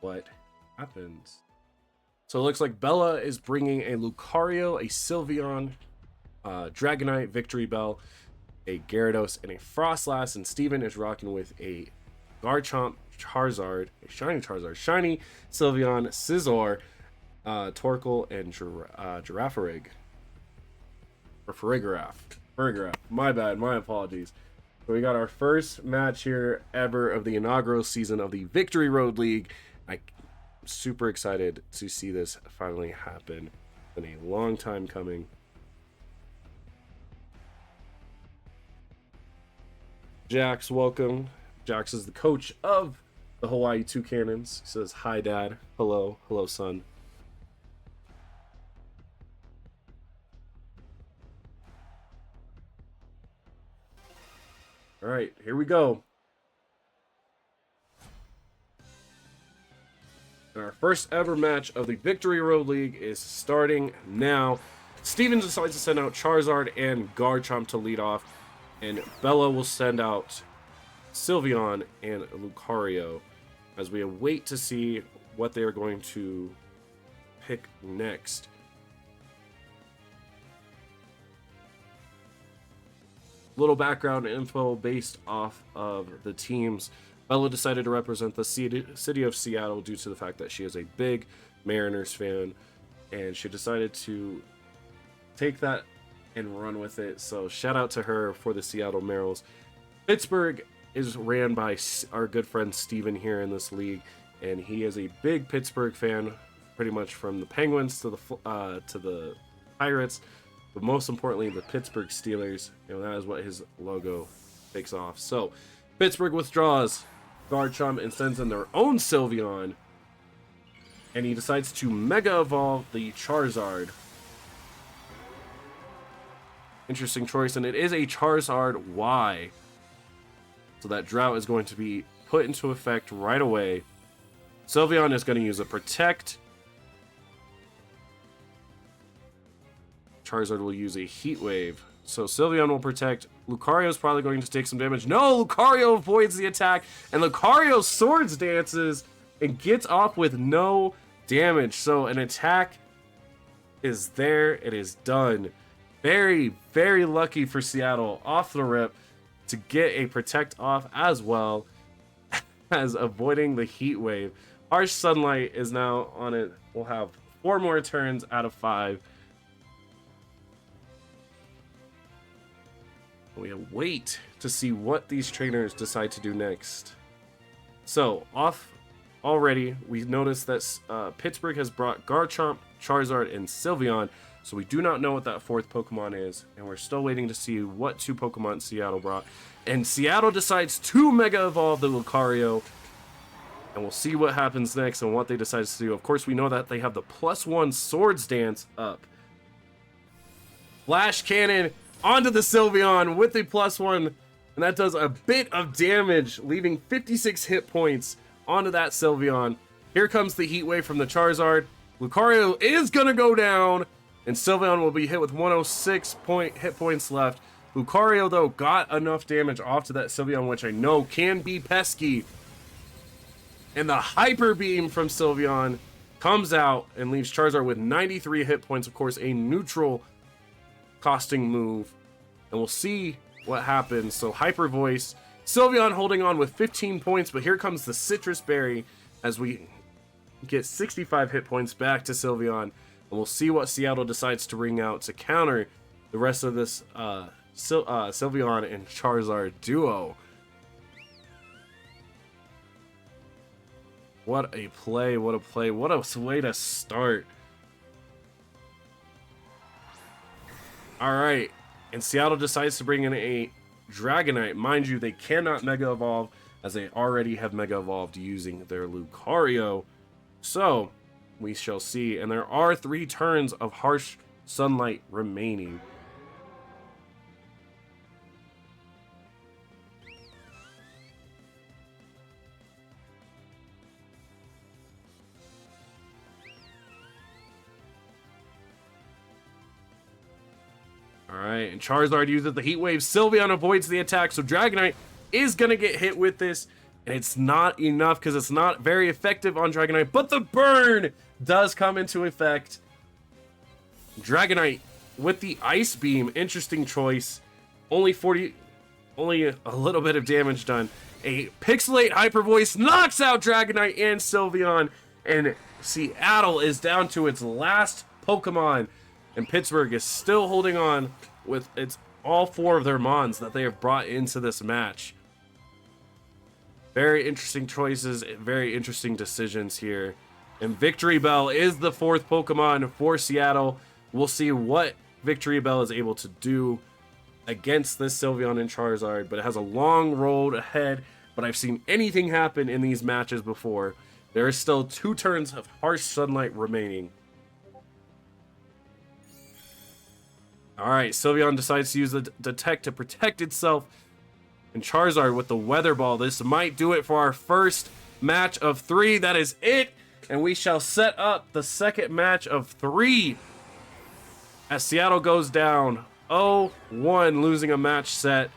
what happens. So it looks like Bella is bringing a Lucario, a Sylveon, Dragonite, Victory Bell, a Gyarados, and a Frostlass, and Steven is rocking with a Garchomp, Charizard, a Shiny Charizard, Shiny Sylveon, Scizor, Torkoal, and Girafarig. Or Farigiraf. My bad, my apologies. So we got our first match here ever of the inaugural season of the Victory Road League. I'm super excited to see this finally happen. It's been a long time coming. Jax, welcome. Jax is the coach of the Hawaii Toucannons. He says, hi, Dad. Hello. Hello, son. All right, here we go. And our first ever match of the Victory Road League is starting now. Steven decides to send out Charizard and Garchomp to lead off, and Bella will send out Sylveon and Lucario as we await to see what they are going to pick next. Little background info based off of the teams. Bella decided to represent the city of Seattle due to the fact that she is a big Mariners fan, and she decided to take that and run with it. So shout out to her for the Seattle Marills. Pittsburgh is ran by our good friend Steven here in this league, and he is a big Pittsburgh fan, pretty much from the Penguins to the Pirates, but most importantly the Pittsburgh Steelers. That is what his logo takes off. So Pittsburgh withdraws Garchomp and sends in their own Sylveon, and he decides to Mega Evolve the Charizard. Interesting choice, and it is a Charizard Y. So that drought is going to be put into effect right away. Sylveon is going to use a Protect. Charizard will use a Heat Wave. So Sylveon will Protect. Lucario is probably going to take some damage. No, Lucario avoids the attack, and Lucario Swords Dances and gets off with no damage. So an attack is there. It is done. Very, very lucky for Seattle off the rip to get a Protect off, as well as avoiding the Heat Wave. Harsh Sunlight is now on it. We'll have 4 more turns out of 5. We wait to see what these trainers decide to do next. So, off already, we noticed that Pittsburgh has brought Garchomp, Charizard, and Sylveon. So we do not know what that 4th Pokemon is, and we're still waiting to see what 2 Pokemon Seattle brought. And Seattle decides to Mega Evolve the Lucario, and we'll see what happens next and what they decide to do. Of course, we know that they have the +1 Swords Dance up. Flash Cannon onto the Sylveon with the +1, and that does a bit of damage, leaving 56 hit points onto that Sylveon. Here comes the Heat Wave from the Charizard. Lucario is going to go down, and Sylveon will be hit with 106 hit points left. Lucario, though, got enough damage off to that Sylveon, which I know can be pesky. And the Hyper Beam from Sylveon comes out and leaves Charizard with 93 hit points. Of course, a neutral costing move. And we'll see what happens. So Hyper Voice. Sylveon holding on with 15 points, but here comes the Citrus Berry as we get 65 hit points back to Sylveon. And we'll see what Seattle decides to bring out to counter the rest of this Sylveon and Charizard duo. What a play, what a play, what a way to start. Alright, and Seattle decides to bring in a Dragonite. Mind you, they cannot Mega Evolve as they already have Mega Evolved using their Lucario. So, we shall see. And there are 3 turns of Harsh Sunlight remaining. Alright, and Charizard uses the Heat Wave. Sylveon avoids the attack, so Dragonite is going to get hit with this. And it's not enough because it's not very effective on Dragonite, but the burn does come into effect. Dragonite with the Ice Beam, interesting choice. Only a little bit of damage done. A Pixelate Hyper Voice knocks out Dragonite and Sylveon, and Seattle is down to its last Pokemon, and Pittsburgh is still holding on with all 4 of their Mons that they have brought into this match. Very interesting choices, very interesting decisions here. And Victory Bell is the 4th Pokemon for Seattle. We'll see what Victory Bell is able to do against this Sylveon and Charizard, but it has a long road ahead. But I've seen anything happen in these matches before. There is still 2 turns of Harsh Sunlight remaining. Alright, Sylveon decides to use the Detect to protect itself. And Charizard with the Weather Ball. This might do it for our first match of 3. That is it. And we shall set up the second match of 3. As Seattle goes down 0-1, losing a match set.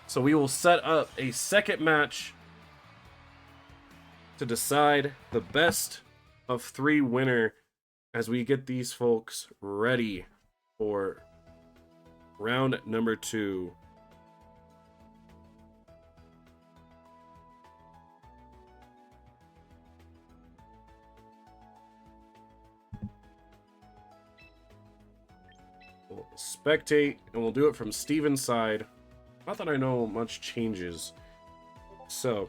So we will set up a second match to decide the best of 3 winner as we get these folks ready for round number 2. We'll spectate, and we'll do it from Steven's side. Not that I know much changes. So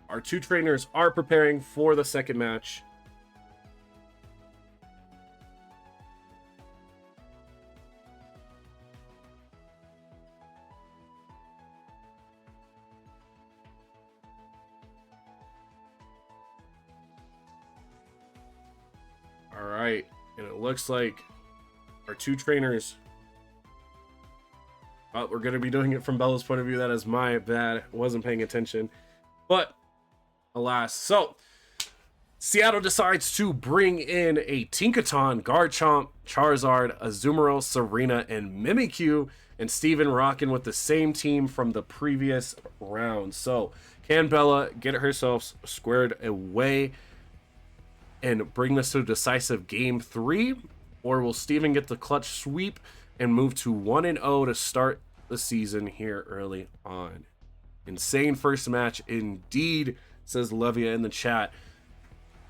our 2 trainers are preparing for the second match. All right, and it looks like our 2 trainers. We're going to be doing it from Bella's point of view. That is my bad. Wasn't paying attention. But alas, so Seattle decides to bring in a Tinkaton, Garchomp, Charizard, Azumarill, Serena, and Mimikyu, and Steven rocking with the same team from the previous round. So can Bella get herself squared away and bring this to a decisive game 3, or will Steven get the clutch sweep and move to 1-0 to start the season here early on? Insane first match indeed, says Levia in the chat.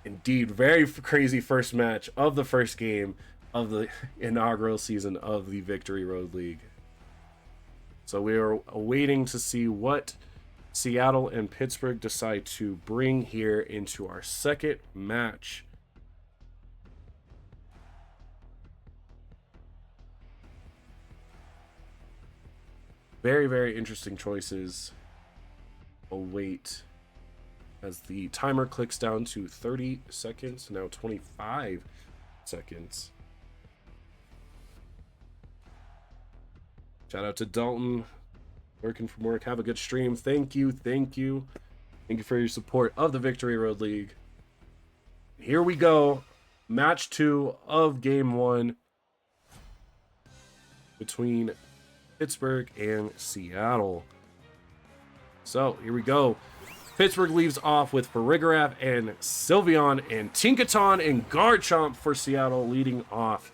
Indeed, very crazy first match of the first game of the inaugural season of the Victory Road League. So we are waiting to see what Seattle and Pittsburgh decide to bring here into our second match. Very, very interesting choices await as the timer clicks down to 30 seconds, now 25 seconds. Shout out to Dalton, working from work. Have a good stream. Thank you for your support of the Victory Road League. Here we go, match 2 of game 1 between Pittsburgh and Seattle. So here we go. Pittsburgh leaves off with Farigiraf and Sylveon and Tinkaton and Garchomp for Seattle leading off.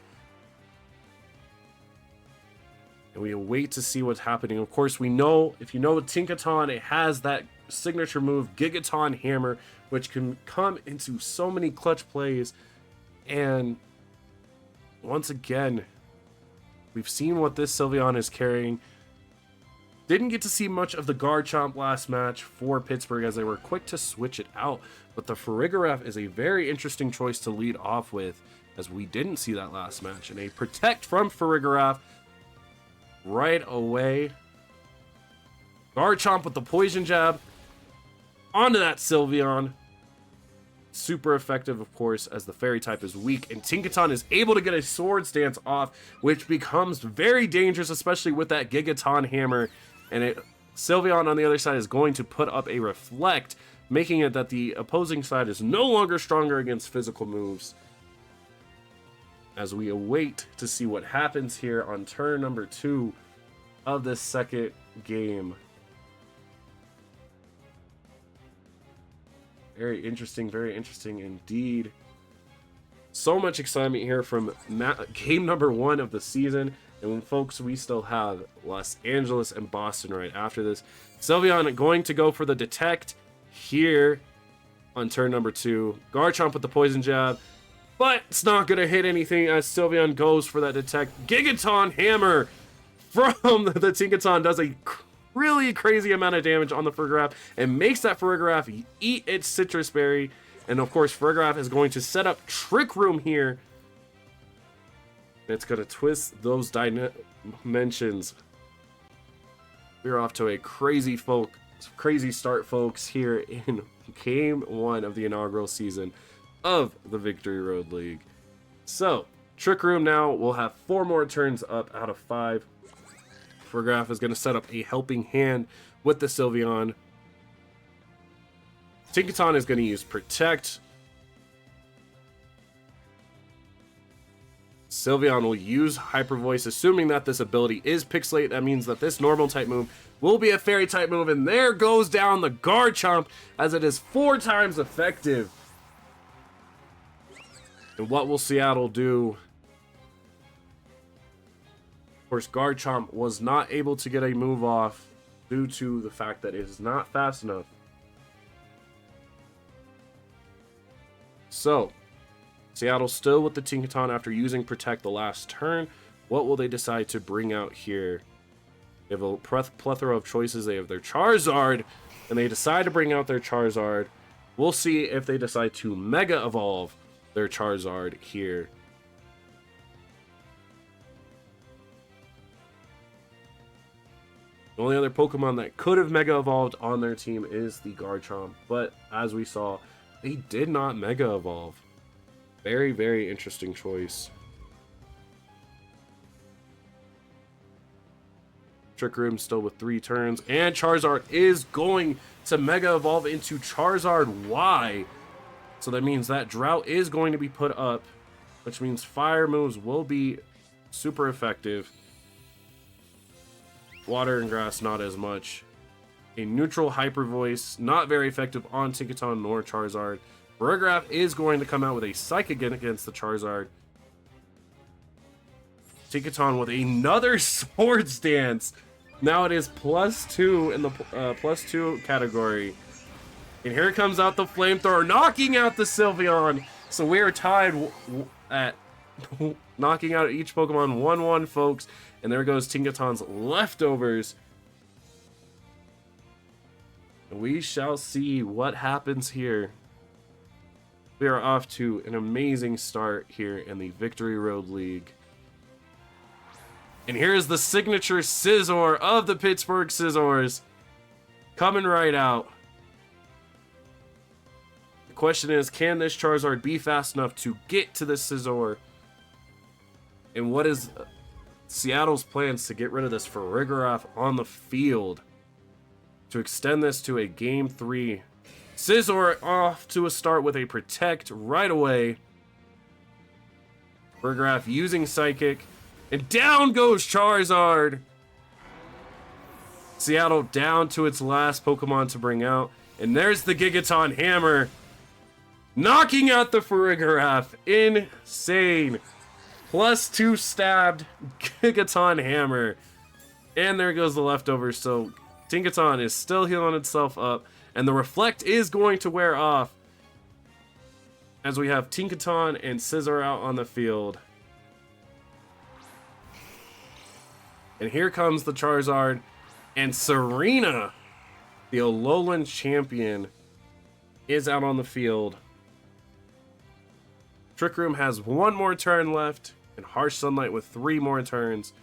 And we await to see what's happening. Of course, we know, if you know Tinkaton, it has that signature move, Gigaton Hammer, which can come into so many clutch plays. And once again, we've seen what this Sylveon is carrying. Didn't get to see much of the Garchomp last match for Pittsburgh as they were quick to switch it out. But the Farigiraf is a very interesting choice to lead off with, as we didn't see that last match. And a Protect from Farigiraf right away. Garchomp with the Poison Jab onto that Sylveon. Super effective, of course, as the Fairy type is weak. And Tinkaton is able to get a Sword Stance off, which becomes very dangerous, especially with that Gigaton Hammer. And Sylveon on the other side is going to put up a Reflect, making it that the opposing side is no longer stronger against physical moves. as we await to see what happens here on turn number 2 of this second game. Very interesting indeed. So much excitement here from game number 1 of the season. And folks, we still have Los Angeles and Boston right after this. Sylveon going to go for the Detect here on turn number 2. Garchomp with the Poison Jab, but it's not going to hit anything as Sylveon goes for that Detect. Gigaton Hammer from the Tinkaton does a really crazy amount of damage on the Farigiraf and makes that Farigiraf eat its Citrus Berry. And of course, Farigiraf is going to set up Trick Room here. It's going to twist those dimensions. We're off to a crazy start, folks, here in game 1 of the inaugural season of the Victory Road League. So, Trick Room now will have 4 more turns up out of 5. Farigiraf is going to set up a helping hand with the Sylveon. Tinkaton is going to use Protect. Sylveon will use Hyper Voice, assuming that this ability is Pixelate. That means that this normal type move will be a fairy type move, and there goes down the Garchomp as it is 4 times effective. And what will Seattle do? Of course, Garchomp was not able to get a move off due to the fact that it is not fast enough. So, Seattle still with the Tinkaton after using Protect the last turn. What will they decide to bring out here? They have a plethora of choices. They have their Charizard, and they decide to bring out their Charizard. We'll see if they decide to Mega Evolve their Charizard here. The only other Pokemon that could have Mega Evolved on their team is the Garchomp, but as we saw, they did not Mega Evolve. Very, very interesting choice. Trick Room still with 3 turns, and Charizard is going to Mega Evolve into Charizard Y. So that means that Drought is going to be put up, which means fire moves will be super effective. Water and Grass, not as much. A neutral Hyper Voice, not very effective on Tinkaton nor Charizard. Farigiraf is going to come out with a Psychic against the Charizard. Tinkaton with another Swords Dance. Now it is +2 in the +2 category. And here comes out the Flamethrower, knocking out the Sylveon. So we are tied at knocking out each Pokemon 1-1, folks. And there goes Tinkaton's Leftovers. And we shall see what happens here. We are off to an amazing start here in the Victory Road League. And here's the signature Scizor of the Pittsburgh Scizors. Coming right out. The question is, can this Charizard be fast enough to get to the Scizor? And what is Seattle's plans to get rid of this Farigiraf on the field? To extend this to a Game 3. Scizor off to a start with a Protect right away. Farigiraf using Psychic. And down goes Charizard. Seattle down to its last Pokemon to bring out. And there's the Gigaton Hammer. Knocking out the Farigiraf. Insane. +2 stabbed Gigaton Hammer. And there goes the Leftovers. So Tinkaton is still healing itself up. And the Reflect is going to wear off. As we have Tinkaton and Scizor out on the field. And here comes the Charizard. And Serena, the Alolan champion, is out on the field. Trick Room has 1 more turn left. And Harsh Sunlight with 3 more turns.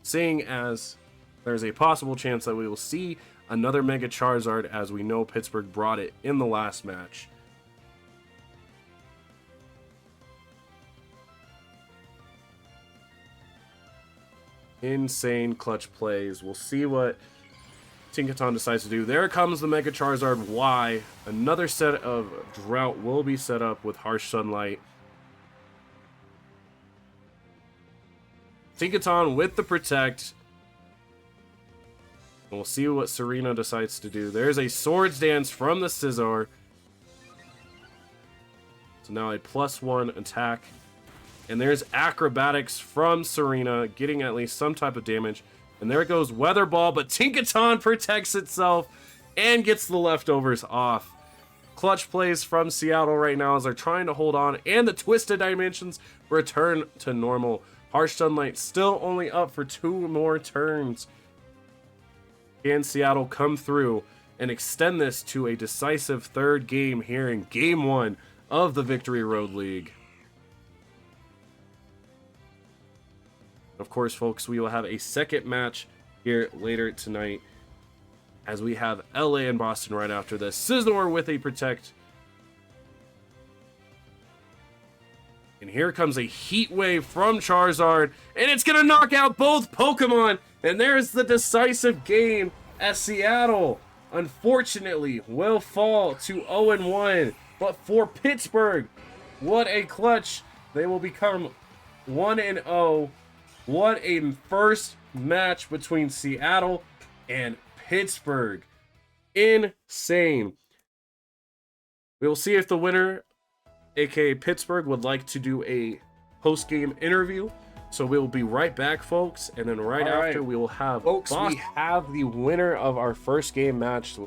Seeing as there's a possible chance that we will see another Mega Charizard, as we know Pittsburgh brought it in the last match. Insane clutch plays. We'll see what Tinkaton decides to do. There comes the Mega Charizard Y. Another set of Drought will be set up with Harsh Sunlight. Tinkaton with the protect. And we'll see what Serena decides to do. There's a Swords Dance from the Scizor. So now a +1 attack. And there's Acrobatics from Serena, getting at least some type of damage. And there goes Weather Ball, but Tinkaton protects itself and gets the leftovers off. Clutch plays from Seattle right now as they're trying to hold on, and the Twisted Dimensions return to normal. Harsh Sunlight still only up for 2 more turns. Can Seattle come through and extend this to a decisive 3rd game here in Game 1 of the Victory Road League? Of course, folks, we will have a second match here later tonight as we have LA and Boston right after this. Scizor with a protect. And here comes a Heat Wave from Charizard, and it's going to knock out both Pokemon. And there's the decisive game as Seattle, unfortunately, will fall to 0-1. But for Pittsburgh, what a clutch. They will become 1-0. What a first match between Seattle and Pittsburgh. Insane. We will see if the winner, aka Pittsburgh, would like to do a post-game interview. So we'll be right back, folks, and then right after we will have we have the winner of our first game match,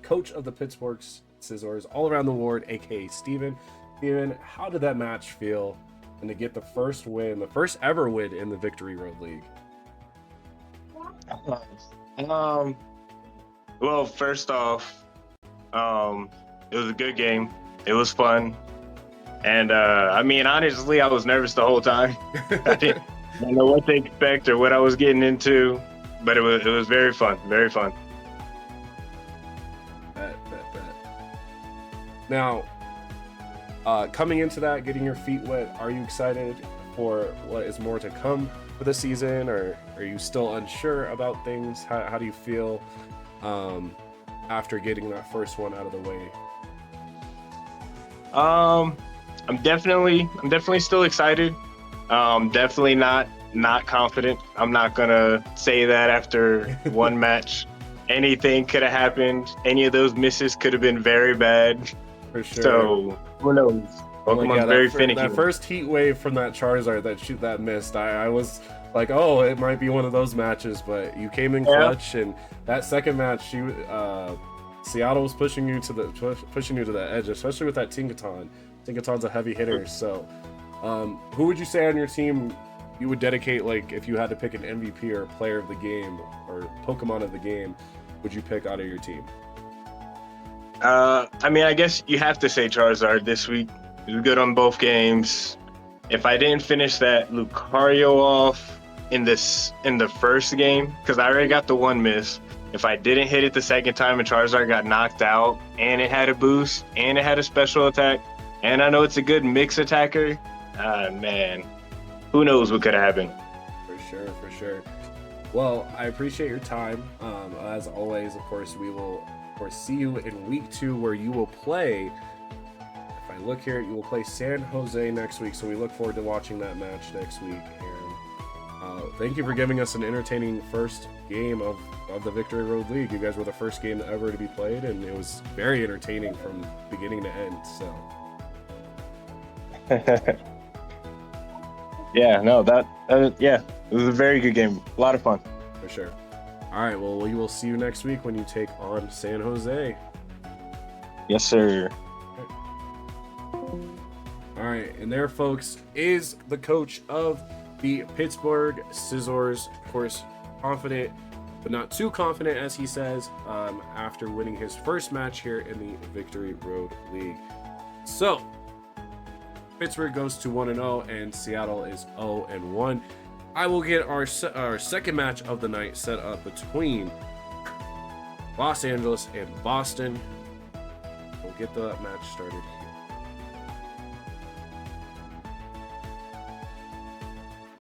coach of the Pittsburgh Scizors, all around the ward, aka Steven. Steven, how did that match feel? And to get the first win, the first ever win in the Victory Road League. Well, first off, it was a good game. It was fun. And I mean, honestly, I was nervous the whole time. I didn't know what to expect or what I was getting into, but it was very fun, very fun. Bet. Now, coming into that, getting your feet wet, are you excited for what is more to come for the season, or are you still unsure about things? How do you feel after getting that first one out of the way? I'm definitely still excited. Definitely not confident. I'm not gonna say that after one match. Anything could have happened. Any of those misses could have been very bad. For sure. So who knows? Pokemon's very finicky. That first Heat Wave from that Charizard that missed, I was like, oh, it might be one of those matches, but you came in clutch, and that second match, Seattle was pushing you to the edge, especially with that Tinkaton. Tinkaton's a heavy hitter, so who would you say on your team you would dedicate, like, if you had to pick an MVP or player of the game or Pokemon of the game, would you pick out of your team? I mean, I guess you have to say Charizard this week. He was good on both games. If I didn't finish that Lucario off in the first game, because I already got the one miss, if I didn't hit it the second time and Charizard got knocked out, and it had a boost, and it had a special attack, and I know it's a good mix attacker, man, who knows what could have happened. For sure. Well, I appreciate your time. As always, of course, we will see you in week 2, where you will play. If I look here, you will play San Jose next week, so we look forward to watching that match next week. And thank you for giving us an entertaining first game of the Victory Road League. You guys were the first game ever to be played, and it was very entertaining from beginning to end. So yeah, no, it was a very good game. A lot of fun. For sure. All right, well, we will see you next week when you take on San Jose. Yes, sir. All right, and there, folks, is the coach of the Pittsburgh Scizors. Of course, confident, but not too confident, as he says, after winning his first match here in the Victory Road League. So, Pittsburgh goes to 1-0, and Seattle is 0-1. I will get our second match of the night set up between Los Angeles and Boston. We'll get the match started